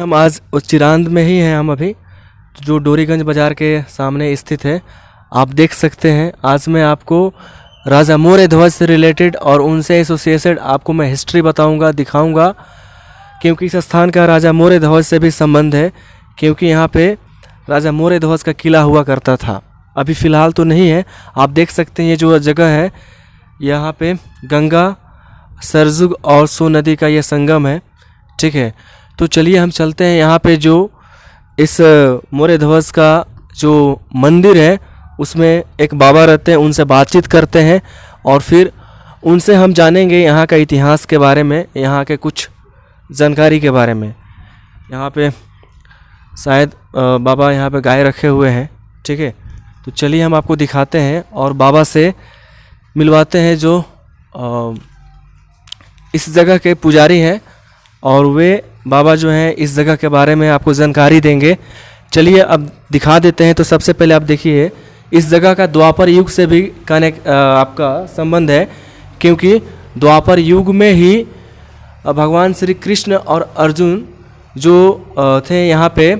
हम आज उस चिरांद में ही हैं हम अभी, जो डोरीगंज बाज़ार के सामने स्थित है। आप देख सकते हैं आज मैं आपको राजा मोरे ध्वज से रिलेटेड और उनसे एसोसिएटेड आपको मैं हिस्ट्री बताऊंगा, दिखाऊंगा, क्योंकि इस स्थान का राजा मोरे ध्वज से भी संबंध है। क्योंकि यहाँ पे राजा मोरे ध्वज का किला हुआ करता था, अभी फ़िलहाल तो नहीं है। आप देख सकते हैं ये जो जगह है, यहाँ पे गंगा, सरजुग और सो नदी का ये संगम है। ठीक है, तो चलिए हम चलते हैं यहाँ पे जो इस मोरे ध्वज का जो मंदिर है उसमें एक बाबा रहते हैं, उनसे बातचीत करते हैं और फिर उनसे हम जानेंगे यहाँ का इतिहास के बारे में, यहाँ के कुछ जानकारी के बारे में। यहाँ पे शायद बाबा यहाँ पे गाय रखे हुए हैं। ठीक है, तो चलिए हम आपको दिखाते हैं और बाबा से मिलवाते हैं जो इस जगह के पुजारी हैं, और वे बाबा जो हैं इस जगह के बारे में आपको जानकारी देंगे। चलिए अब दिखा देते हैं। तो सबसे पहले आप देखिए, इस जगह का द्वापर युग से भी आपका संबंध है, क्योंकि द्वापर युग में ही भगवान श्री कृष्ण और अर्जुन जो थे यहाँ पे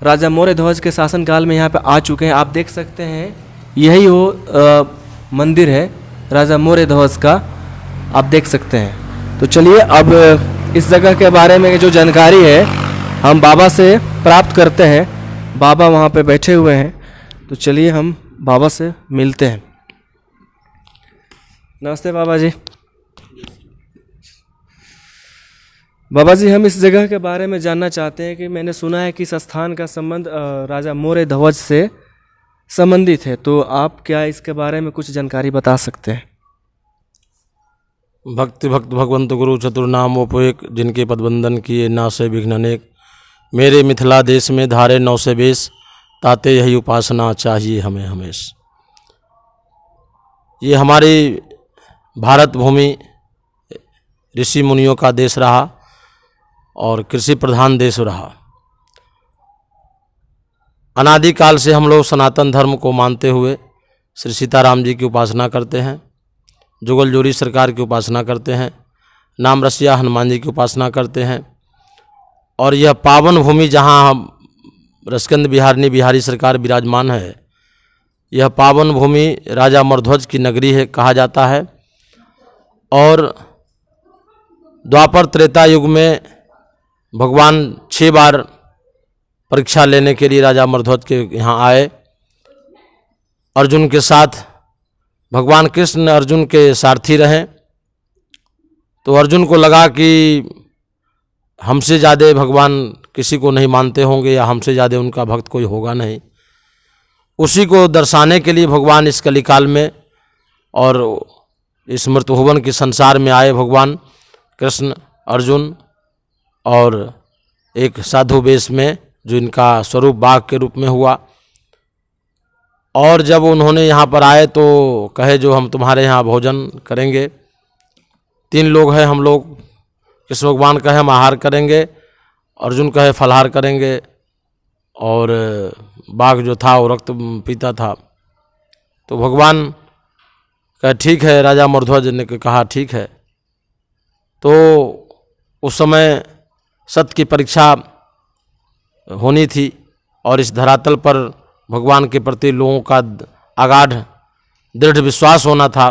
राजा मोरे ध्वज के शासनकाल में यहाँ पे आ चुके हैं। आप देख सकते हैं यही वो मंदिर है राजा मोरे ध्वज का, आप देख सकते हैं। तो चलिए अब इस जगह के बारे में जो जानकारी है हम बाबा से प्राप्त करते हैं। बाबा वहाँ पे बैठे हुए हैं, तो चलिए हम बाबा से मिलते हैं। नमस्ते बाबा जी। बाबा जी, हम इस जगह के बारे में जानना चाहते हैं कि मैंने सुना है कि इस स्थान का संबंध राजा मोरे ध्वज से संबंधित है, तो आप क्या इसके बारे में कुछ जानकारी बता सकते हैं? भक्ति भक्त भगवंत गुरु चतुर्नामोपयक, जिनके पदबंधन किए नासे विघ्न अनेक, मेरे मिथिला देश में धारे 9 से बेस, ताते यही उपासना चाहिए हमें हमेश। ये हमारी भारत भूमि ऋषि मुनियों का देश रहा और कृषि प्रधान देश रहा। अनादिकाल से हम लोग सनातन धर्म को मानते हुए श्री सीताराम जी की उपासना करते हैं, जुगल जोरी सरकार की उपासना करते हैं, नाम रसिया हनुमान जी की उपासना करते हैं। और यह पावन भूमि जहाँ रसकंद बिहारिणी बिहारी सरकार विराजमान है, यह पावन भूमि राजा मोरध्वज की नगरी है कहा जाता है। और द्वापर त्रेता युग में भगवान 6 बार परीक्षा लेने के लिए राजा मोरध्वज के यहाँ आए। अर्जुन के साथ भगवान कृष्ण अर्जुन के सारथी रहे, तो अर्जुन को लगा कि हमसे ज़्यादा भगवान किसी को नहीं मानते होंगे या हमसे ज़्यादा उनका भक्त कोई होगा नहीं। उसी को दर्शाने के लिए भगवान इस कलिकाल में और इस मृतभुवन के संसार में आए भगवान कृष्ण अर्जुन, और एक साधु वेश में, जो इनका स्वरूप बाघ के रूप में हुआ। और जब उन्होंने यहाँ पर आए तो कहे जो हम तुम्हारे यहाँ भोजन करेंगे। 3 लोग हैं हम लोग, कृष्ण भगवान कहे हम आहार करेंगे, अर्जुन कहे फलाहार करेंगे, और बाघ जो था वो रक्त पीता था। तो भगवान कहे ठीक है, राजा मोरध्वज ने कहा ठीक है। तो उस समय सत्य की परीक्षा होनी थी, और इस धरातल पर भगवान के प्रति लोगों का अगाध दृढ़ विश्वास होना था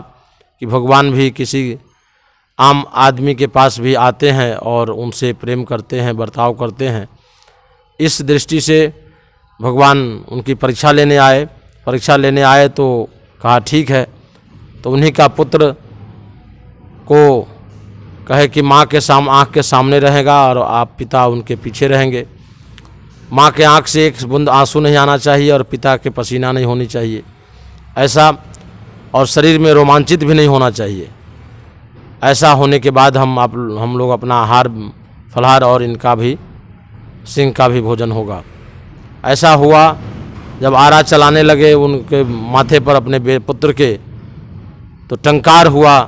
कि भगवान भी किसी आम आदमी के पास भी आते हैं और उनसे प्रेम करते हैं, बर्ताव करते हैं। इस दृष्टि से भगवान उनकी परीक्षा लेने आए। परीक्षा लेने आए तो कहा ठीक है। तो उन्हीं का पुत्र को कहे कि माँ के आँख के सामने रहेगा और आप पिता उनके पीछे रहेंगे। माँ के आँख से एक बूंद आंसू नहीं आना चाहिए और पिता के पसीना नहीं होनी चाहिए ऐसा, और शरीर में रोमांचित भी नहीं होना चाहिए। ऐसा होने के बाद हम लोग अपना आहार फलाहार और इनका भी सिंह का भी भोजन होगा। ऐसा हुआ। जब आरा चलाने लगे उनके माथे पर अपने पुत्र के, तो टंकार हुआ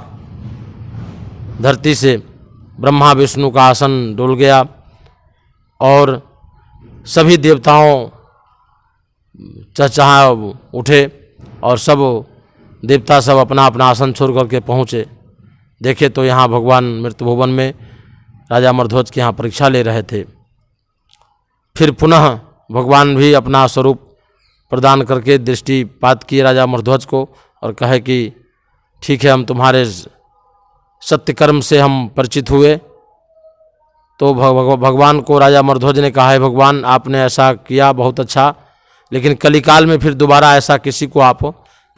धरती से, ब्रह्मा विष्णु का आसन डोल गया और सभी देवताओं चहचहा उठे और सब देवता सब अपना अपना आसन छोड़ करके पहुँचे। देखे तो यहाँ भगवान मृतभुवन में राजा मोरध्वज के यहाँ परीक्षा ले रहे थे। फिर पुनः भगवान भी अपना स्वरूप प्रदान करके दृष्टिपात किए राजा अमरध्वज को और कहे कि ठीक है, हम तुम्हारे सत्य कर्म से हम परिचित हुए। तो भगवान को राजा अमरध्वज ने कहा है, भगवान आपने ऐसा किया बहुत अच्छा, लेकिन कलिकाल में फिर दोबारा ऐसा किसी को आप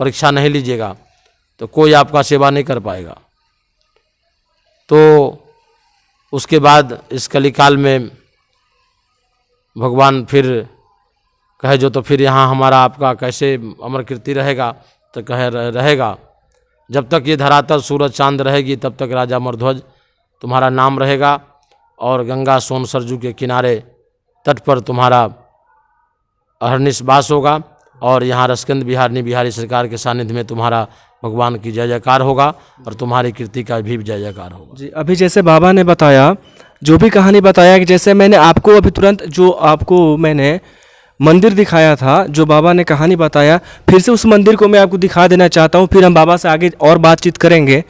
परीक्षा नहीं लीजिएगा तो कोई आपका सेवा नहीं कर पाएगा। तो उसके बाद इस कलिकाल में भगवान फिर कहे जो तो फिर यहाँ हमारा आपका कैसे अमर कीर्ति रहेगा, तो कहे रहेगा जब तक ये धरातल सूरज चांद रहेगी तब तक राजा अमरध्वज तुम्हारा नाम रहेगा और गंगा सोन सरजू के किनारे तट पर तुम्हारा अहर्निश वास होगा और यहाँ रसकंद बिहारी सरकार के सानिध्य में तुम्हारा भगवान की जय जयकार होगा और तुम्हारी कीर्ति का भी जय जयकार होगा। जी, अभी जैसे बाबा ने बताया, जो भी कहानी बताया कि जैसे मैंने आपको अभी तुरंत जो आपको मैंने मंदिर दिखाया था, जो बाबा ने कहानी बताया, फिर से उस मंदिर को मैं आपको दिखा देना चाहता हूँ। फिर हम बाबा से आगे और बातचीत करेंगे।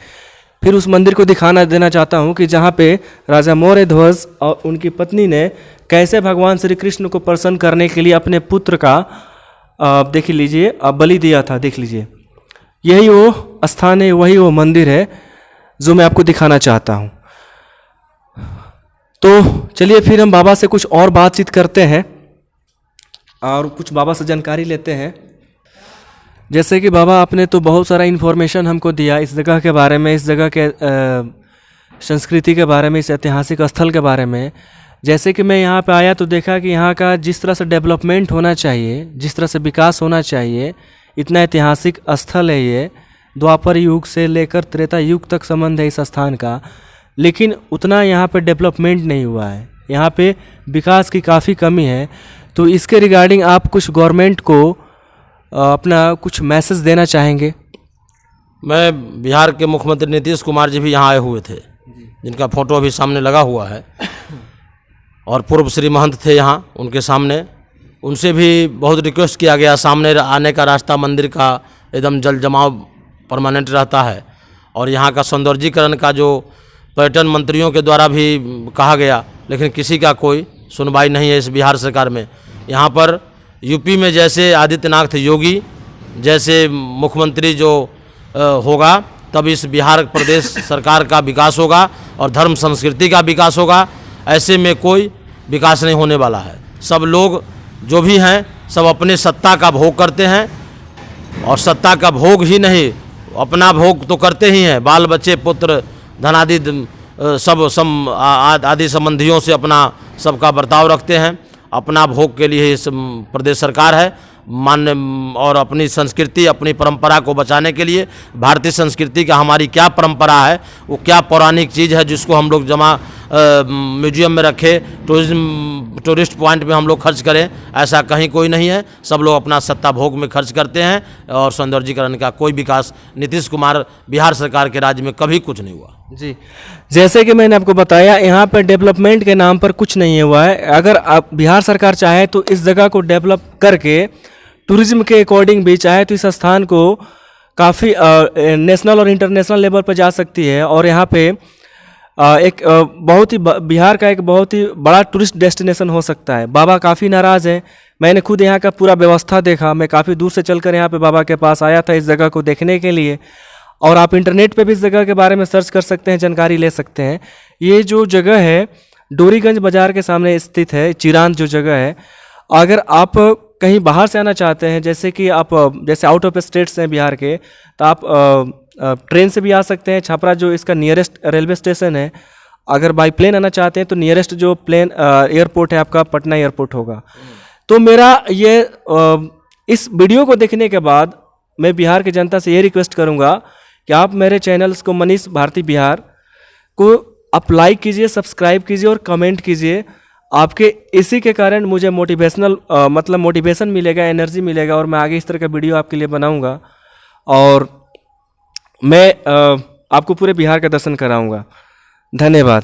फिर उस मंदिर को दिखाना देना चाहता हूँ कि जहाँ पे राजा मौर्य ध्वज और उनकी पत्नी ने कैसे भगवान श्री कृष्ण को प्रसन्न करने के लिए अपने पुत्र का देख लीजिए बलि दिया था। देख लीजिए, यही वो स्थान है, वही वो मंदिर है जो मैं आपको दिखाना चाहता हूँ। तो चलिए फिर हम बाबा से कुछ और बातचीत करते हैं और कुछ बाबा से जानकारी लेते हैं। जैसे कि बाबा आपने तो बहुत सारा इन्फॉर्मेशन हमको दिया इस जगह के बारे में, इस जगह के संस्कृति के बारे में, इस ऐतिहासिक स्थल के बारे में। जैसे कि मैं यहाँ पे आया तो देखा कि यहाँ का जिस तरह से डेवलपमेंट होना चाहिए, जिस तरह से विकास होना चाहिए, इतना ऐतिहासिक स्थल है ये। द्वापर युग से लेकर त्रेता युग तक संबंध है इस स्थान का, लेकिन उतना यहाँ पे डेवलपमेंट नहीं हुआ है। यहाँ पे विकास की काफ़ी कमी है। तो इसके रिगार्डिंग आप कुछ गवर्नमेंट को अपना कुछ मैसेज देना चाहेंगे? मैं बिहार के मुख्यमंत्री नीतीश कुमार जी भी यहाँ आए हुए थे, जिनका फोटो अभी सामने लगा हुआ है, और पूर्व श्री महंत थे यहाँ उनके सामने। उनसे भी बहुत रिक्वेस्ट किया गया, सामने आने का रास्ता मंदिर का एकदम जल जमाव परमानेंट रहता है, और यहाँ का सौंदर्यीकरण का जो पर्यटन मंत्रियों के द्वारा भी कहा गया, लेकिन किसी का कोई सुनवाई नहीं है इस बिहार सरकार में। यहाँ पर यूपी में जैसे आदित्यनाथ योगी जैसे मुख्यमंत्री जो होगा, तब इस बिहार प्रदेश सरकार का विकास होगा और धर्म संस्कृति का विकास होगा। ऐसे में कोई विकास नहीं होने वाला है। सब लोग जो भी हैं सब अपने सत्ता का भोग करते हैं, और सत्ता का भोग ही नहीं, अपना भोग तो करते ही हैं। बाल बच्चे पुत्र धन आदि सब आदि संबंधियों से अपना सबका बर्ताव रखते हैं। अपना भोग के लिए इस प्रदेश सरकार है मान्य, और अपनी संस्कृति अपनी परंपरा को बचाने के लिए भारतीय संस्कृति का हमारी क्या परंपरा है, वो क्या पौराणिक चीज़ है जिसको हम लोग जमा म्यूजियम में रखें, टूरिस्ट पॉइंट में हम लोग खर्च करें, ऐसा कहीं कोई नहीं है। सब लोग अपना सत्ता भोग में खर्च करते हैं, और सौंदर्यीकरण का कोई विकास नीतीश कुमार बिहार सरकार के राज्य में कभी कुछ नहीं हुआ। जी, जैसे कि मैंने आपको बताया, यहाँ पर डेवलपमेंट के नाम पर कुछ नहीं हुआ है। अगर आप बिहार सरकार चाहे तो इस जगह को डेवलप करके टूरिज्म के अकॉर्डिंग भी चाहे तो इस स्थान को काफ़ी नेशनल और इंटरनेशनल लेवल पर जा सकती है। और यहाँ पे एक बहुत ही बिहार का एक बहुत ही बड़ा टूरिस्ट डेस्टिनेशन हो सकता है। बाबा काफ़ी नाराज़ हैं। मैंने खुद यहाँ का पूरा व्यवस्था देखा। मैं काफ़ी दूर से चलकर यहाँ पे बाबा के पास आया था इस जगह को देखने के लिए। और आप इंटरनेट पे भी इस जगह के बारे में सर्च कर सकते हैं, जानकारी ले सकते हैं। ये जो जगह है डोरीगंज बाज़ार के सामने स्थित है, चिरांद जो जगह है। अगर आप कहीं बाहर से आना चाहते हैं, जैसे कि आप जैसे आउट ऑफ स्टेट्स हैं बिहार के, तो आप ट्रेन से भी आ सकते हैं। छपरा जो इसका नियरेस्ट रेलवे स्टेशन है। अगर बाई प्लेन आना चाहते हैं तो नियरेस्ट जो प्लेन एयरपोर्ट है आपका पटना एयरपोर्ट होगा। तो मेरा ये इस वीडियो को देखने के बाद मैं बिहार की जनता से ये रिक्वेस्ट करूँगा कि आप मेरे चैनल्स को मनीष भारती बिहार को आप लाइक कीजिए, सब्सक्राइब कीजिए और कमेंट कीजिए। आपके इसी के कारण मुझे मोटिवेशनल मतलब मोटिवेशन मिलेगा, एनर्जी मिलेगा, और मैं आगे इस तरह का वीडियो आपके लिए बनाऊंगा और मैं आपको पूरे बिहार का दर्शन कराऊंगा। धन्यवाद।